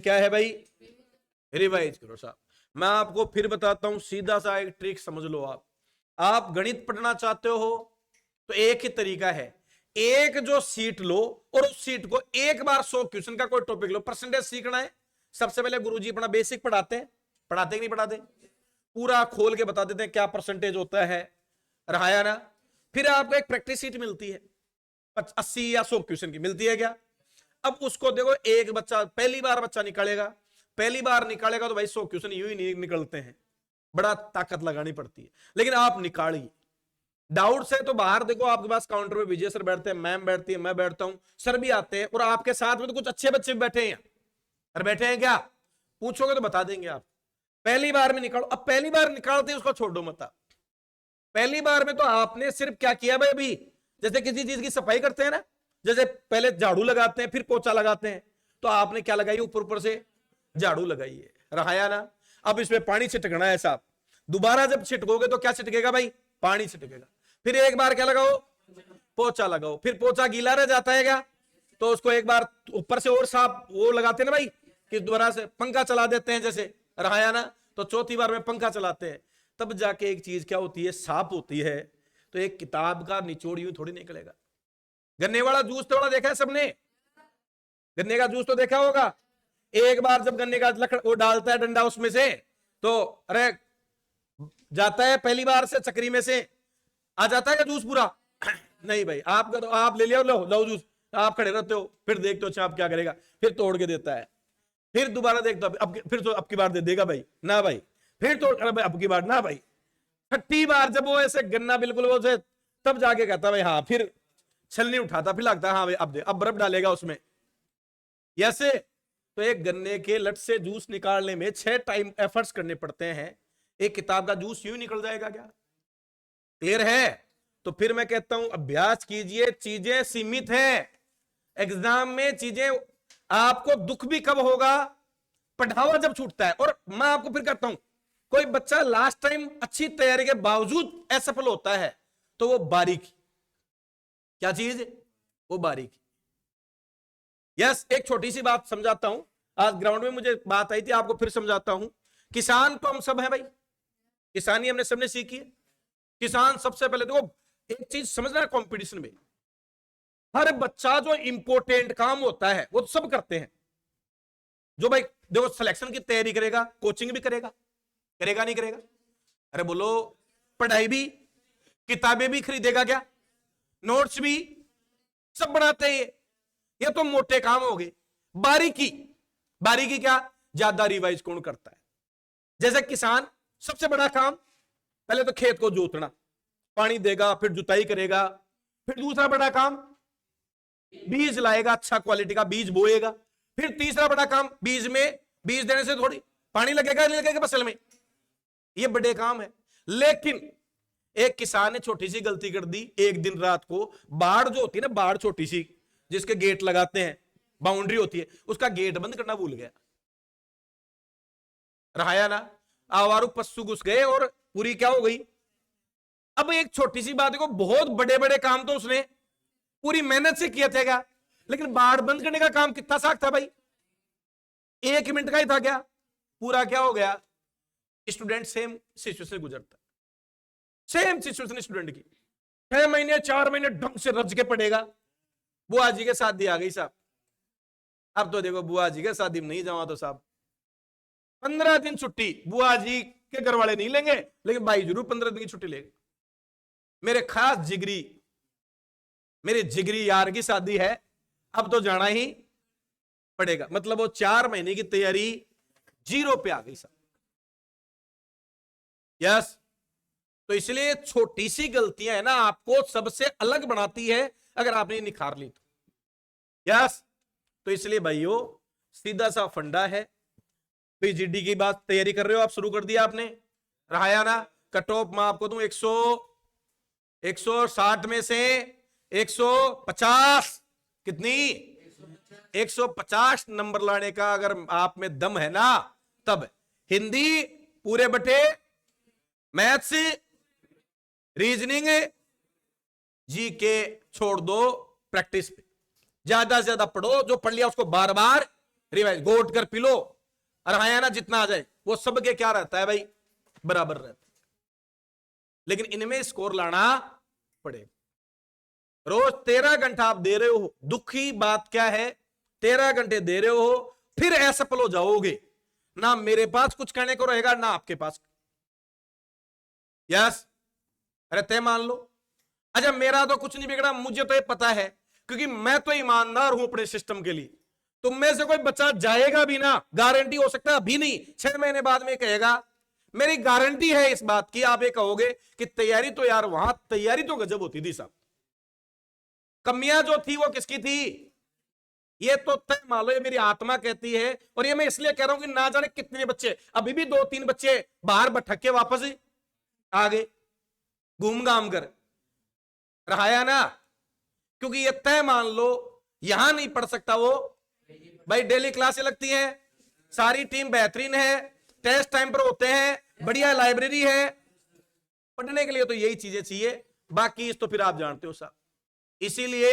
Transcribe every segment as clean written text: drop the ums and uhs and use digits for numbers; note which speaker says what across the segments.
Speaker 1: क्या है भाई, रिवाइज करो साहब। मैं आपको फिर बताता हूं, सीधा सा एक ट्रिक समझ लो। आप गणित पढ़ना चाहते हो तो एक ही तरीका है, एक जो सीट लो और उस सीट को एक बार 100 क्वेश्चन का कोई टॉपिक लो। परसेंटेज सीखना है, सबसे पहले गुरुजी अपना बेसिक पढ़ाते हैं, पढ़ाते कि नहीं पढ़ाते, पूरा खोल के बता देते हैं क्या परसेंटेज होता है, रहा ना। फिर आपको एक प्रैक्टिस सीट मिलती है 80 या 100 क्वेश्चन की मिलती है क्या। अब उसको देखो, एक बच्चा पहली बार बच्चा निकालेगा, पहली बार निकालेगा तो भाई 100 क्वेश्चन यूं ही नहीं निकलते हैं, बड़ा ताकत लगानी पड़ती है। लेकिन आप निकालिए, डाउट से तो बाहर देखो, आपके पास काउंटर पे विजय सर बैठते हैं, मैम बैठती है, मैं बैठता हूं, सर भी आते हैं, और आपके साथ में तो कुछ अच्छे बच्चे भी बैठे हैं। अरे बैठे हैं क्या, पूछोगे तो बता देंगे आप। पहली बार में निकालो। अब पहली बार निकालते उसको छोड़ो मत। पहली बार में तो आपने सिर्फ क्या किया भाई, अभी जैसे किसी चीज की सफाई करते हैं ना, जैसे पहले झाड़ू लगाते हैं फिर पोछा लगाते हैं, तो आपने क्या लगाई, ऊपर ऊपर से झाड़ू लगाई है, रहाया ना। अब इसमें पानी छिटकना है साहब, दोबारा जब छिटकोगे तो क्या छिटकेगा भाई, पानी छिटकेगा। फिर एक बार क्या लगाओ, पोछा लगाओ, फिर पोछा गीला रह जाता है क्या, तो उसको एक बार ऊपर से और साफ वो लगाते हैं ना भाई, कि दोबारा से पंखा चला देते हैं जैसे, रहाया ना। तो चौथी बार में पंखा चलाते हैं, तब जाके एक चीज क्या होती है, साफ होती है। तो एक किताब का निचोड़ यूं थोड़ी निकलेगा। गन्ने वाला जूस थोड़ा देखा है सबने, गन्ने का जूस तो देखा होगा। एक बार जब गन्ने का लकड़ वो डालता है डंडा उसमें से, तो अरे जाता है पहली बार से चक्री में से आ जाता है क्या जूस पूरा नहीं भाई, आप तो आप ले लिया, लो जूस, आप खड़े रहते हो, फिर देखते हो अच्छा आप क्या करेगा, फिर तोड़ के देता है, फिर दोबारा देखते हो, अब फिर तो अब की बार दे देगा भाई ना भाई, फिर तो अब की बार ना भाई, छठी बार जब वो ऐसे गन्ना बिल्कुल वो से, तब जाके कहता भाई हाँ, फिर छलनी उठाता, फिर लगता हाँ भाई अब बर्फ डालेगा उसमें। ऐसे तो एक गन्ने के लट से जूस निकालने में 6 टाइम एफर्ट्स करने पड़ते हैं, एक किताब का जूस यूं निकल जाएगा क्या, क्लियर है। तो फिर मैं कहता हूं अभ्यास कीजिए, चीजें सीमित हैं, एग्जाम में चीजें, आपको दुख भी कब होगा, पढ़ावा जब छूटता है। और मैं आपको फिर कहता हूं, कोई बच्चा लास्ट टाइम अच्छी तैयारी के बावजूद असफल होता है, तो वो बारीकी, क्या चीज, वो बारीकी। यस, एक छोटी सी बात समझाता हूं, आज ग्राउंड में मुझे बात आई थी, आपको फिर समझाता हूं। किसान तो हम सब हैं भाई, किसानी हमने सबने सीखी है। किसान सबसे पहले देखो, एक चीज समझना है, कंपटीशन में हर बच्चा जो इंपॉर्टेंट काम होता है वो सब करते हैं। जो भाई देखो सिलेक्शन की तैयारी करेगा, कोचिंग भी करेगा, करेगा नहीं करेगा, अरे बोलो, पढ़ाई भी, किताबें भी खरीदेगा क्या, नोट्स भी सब बनाते हैं। ये तो मोटे काम हो गए। बारीकी, बारीकी क्या, ज्यादा रिवाइज कौन करता है। जैसे किसान, सबसे बड़ा काम पहले तो खेत को जोतना, पानी देगा, फिर जुताई करेगा, फिर दूसरा बड़ा काम बीज लाएगा, अच्छा क्वालिटी का बीज बोएगा, फिर तीसरा बड़ा काम बीज में, बीज देने से थोड़ी पानी लगेगा नहीं लगेगा फसल में, ये बड़े काम है। लेकिन एक किसान ने छोटी सी गलती कर दी, एक दिन रात को बाढ़ जो होती है ना, बाढ़ छोटी सी जिसके गेट लगाते हैं, बाउंड्री होती है, उसका गेट बंद करना भूल गया, रहाया ना। आवारू पशु घुस गए और पूरी क्या हो गई। अब एक छोटी सी बात को, बहुत बड़े बड़े काम तो उसने पूरी मेहनत से किया था क्या, लेकिन बाढ़ बंद करने का काम कितना साख था भाई, 1 मिनट का ही था क्या, पूरा क्या हो गया। स्टूडेंट सेम सिचुएशन गुजरता, सेम सिचुएशन स्टूडेंट की, 6 महीने 4 महीने ढंग से रज के पड़ेगा। बुआ जी के शादी आ गई साहब, अब तो देखो बुआ जी के शादी में नहीं जाओ तो साहब 15 दिन छुट्टी बुआ जी के घर वाले नहीं लेंगे, लेकिन भाई जरूर 15 दिन की छुट्टी लेंगे। मेरे खास जिगरी, मेरे जिगरी यार की शादी है, अब तो जाना ही पड़ेगा। मतलब वो 4 महीने की तैयारी 0 पे आ गई साहब। यस, तो इसलिए छोटी सी गलतियां है ना, आपको सबसे अलग बनाती है, अगर आपने निखार ली तो। यस, तो इसलिए भाइयों सीधा सा फंडा है। पीजीडी की बात तैयारी कर रहे हो आप, शुरू कर दिया आपने, रहाया ना। कट ऑफ मैं आपको दूं 160 में से 150, कितनी, 150 नंबर लाने का अगर आप में दम है ना, तब हिंदी पूरे बटे, मैथ्स, रीजनिंग, जीके छोड़ दो, प्रैक्टिस पे ज्यादा से ज्यादा पढ़ो, जो पढ़ लिया उसको बार बार रिवाइज घोट कर पी लो, और हाँ ना जितना आ जाए वो सबके क्या रहता है भाई, बराबर रहता है। लेकिन इनमें स्कोर लाना पड़ेगा। रोज 13 घंटा आप दे रहे हो, दुखी बात क्या है, 13 घंटे दे रहे हो, फिर असफल हो जाओगे, ना मेरे पास कुछ कहने को रहेगा ना आपके पास। यस, अरे तय मान लो। अच्छा मेरा तो कुछ नहीं बिगड़ा, मुझे तो ये पता है, क्योंकि मैं तो ईमानदार हूं अपने सिस्टम के लिए। तुम में से कोई बच्चा जाएगा भी ना, गारंटी हो सकता है अभी नहीं 6 महीने बाद में कहेगा, मेरी गारंटी है इस बात की, आप ये कहोगे कि तैयारी तो यार वहां तैयारी तो गजब होती थी साहब, कमियां जो थी वो किसकी थी, ये तो तय मान लो, ये मेरी आत्मा कहती है। और ये मैं इसलिए कह रहा हूं कि ना जाने कितने बच्चे, अभी भी 2-3 बच्चे बाहर भटक के वापस आ गए घूम घाम कर, रहाया ना, क्योंकि ये तय मान लो यहां नहीं पढ़ सकता वो, भाई डेली क्लासें लगती हैं, सारी टीम बेहतरीन है, टेस्ट टाइम पर होते हैं, बढ़िया लाइब्रेरी है, पढ़ने के लिए तो यही चीजें चाहिए, बाकी तो फिर आप जानते हो साहब। इसीलिए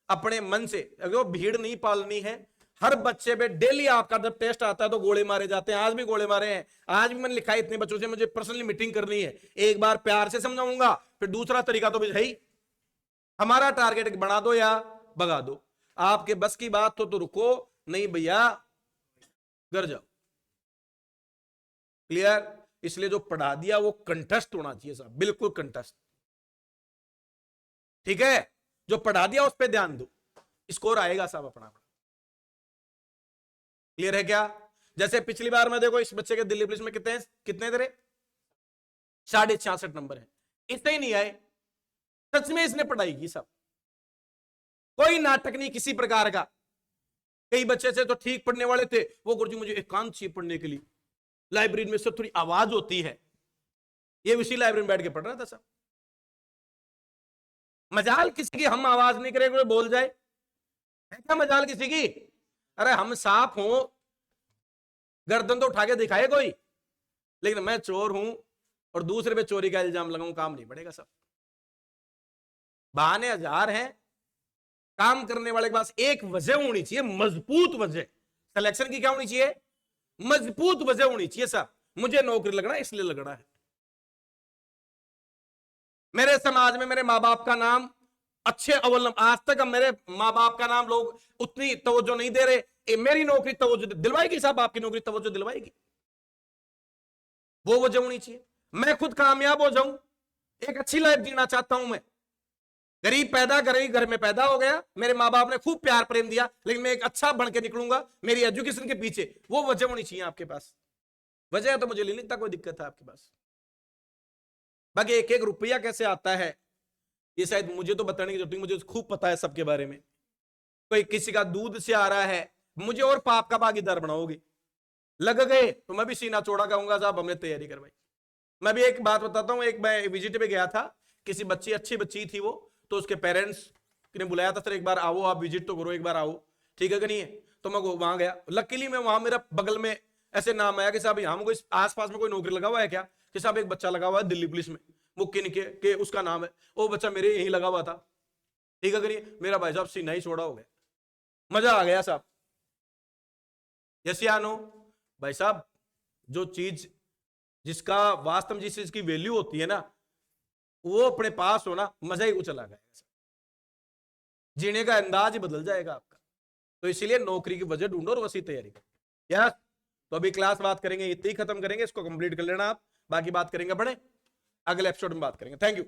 Speaker 1: अपने मन से, अगर भीड़ नहीं पालनी है, हर बच्चे पे डेली आपका जब टेस्ट आता है तो गोले मारे जाते हैं, आज भी गोले मारे हैं, आज भी मैंने लिखा है इतने बच्चों से मुझे पर्सनली मीटिंग करनी है, एक बार प्यार से समझाऊंगा, फिर दूसरा तरीका तो भाई हमारा टारगेट बना दो या भगा दो, आपके बस की बात तो रुको, नहीं भैया घर जाओ। क्लियर? इसलिए जो पढ़ा दिया वो कंठस्थ होना चाहिए साहब, बिल्कुल कंठस्थ, ठीक है, जो पढ़ा दिया उस पर ध्यान दो, स्कोर आएगा साहब अपना अपना। क्लियर है क्या? जैसे पिछली बार में देखो इस बच्चे के दिल्ली पुलिस में कितने तेरे 66.5 नंबर है, इतने ही नहीं आए, सच में इसने पढ़ाई की सब, कोई नाटक नहीं किसी प्रकार का। कई बच्चे से तो ठीक पढ़ने वाले थे, वो गुरुजी मुझे एकांत चाहिए पढ़ने के लिए, लाइब्रेरी में से थोड़ी आवाज होती है, ये उसी लाइब्रेरी में बैठ के पढ़ रहा था सब। मजाल किसी की हम आवाज नहीं करें कोई बोल जाए, है क्या मजाल किसी की? अरे हम साफ हो, गर्दन तो उठा के दिखाए कोई, लेकिन मैं चोर हूं और दूसरे पे चोरी का इल्जाम लगाऊं, काम नहीं बढ़ेगा सब। बहाने हजार हैं, काम करने वाले के पास एक वजह होनी चाहिए, मजबूत वजह। सिलेक्शन की क्या होनी चाहिए? मजबूत वजह होनी चाहिए साहब, मुझे नौकरी लगना इसलिए लगना है, मेरे समाज में मेरे माँ बाप का नाम अच्छे अव्वल, आज तक मेरे माँ बाप का नाम लोग उतनी तवज्जो नहीं दे रहे, मेरी नौकरी तवज्जो दिलवाएगी साहब, आपकी नौकरी तवज्जो दिलवाएगी, वो वजह होनी चाहिए। मैं खुद कामयाब हो जाऊं, एक अच्छी लाइफ जीना चाहता हूं मैं, गरीब घर में पैदा हो गया, मेरे माँ बाप ने खूब प्यार प्रेम दिया, लेकिन मैं एक अच्छा बन के निकलूंगा मेरी एजुकेशन के पीछे, वो वजह होनी चाहिए आपके पास। वजह तो मुझे नहीं लगता कोई दिक्कत है आपके पास। बाकी एक एक रुपया कैसे आता है ये शायद मुझे तो बताने की जरूरत नहीं, मुझे खूब पता है सबके बारे में। कोई किसी का दूध से आ रहा है, मुझे और पाप का भागीदार बनाओगे, लग गए तो मैं भी सीना चौड़ा कहूंगा साहब हमने तैयारी करवाई। मैं भी एक बात बताता हूँ, एक मैं विजिट पे गया था, किसी बच्ची, अच्छी बच्ची थी वो, तो उसके पेरेंट्स ने बुलाया था, सर एक बार आओ आप विजिट तो करो, एक बार आओ, ठीक है कि नहीं है? तो मैं वहां गया, लकीली मैं वहां, मेरा बगल में ऐसे नाम आया कि साहब यहाँ कोई आसपास में कोई नौकरी लगा हुआ है क्या, कि साहब एक बच्चा लगा हुआ है दिल्ली पुलिस में, वो के उसका नाम है, वो बच्चा मेरे यहीं लगा हुआ था, ठीक है कि नहीं? मेरा भाई साहब सीना ही छोड़ा हो गया, मजा आ गया साहब। यस या नो? भाई साहब जो चीज जिसका वास्तव में जिस चीज की वैल्यू होती है ना, वो अपने पास होना, मजा ही चला गया, जीने का अंदाज ही बदल जाएगा आपका। तो इसीलिए नौकरी की वजह ढूंढो और वैसी तैयारी करो। यस, तो अभी क्लास बात करेंगे, इतनी खत्म करेंगे, इसको कंप्लीट कर लेना आप, बाकी बात करेंगे बड़े अगले एपिसोड में बात करेंगे। Thank you.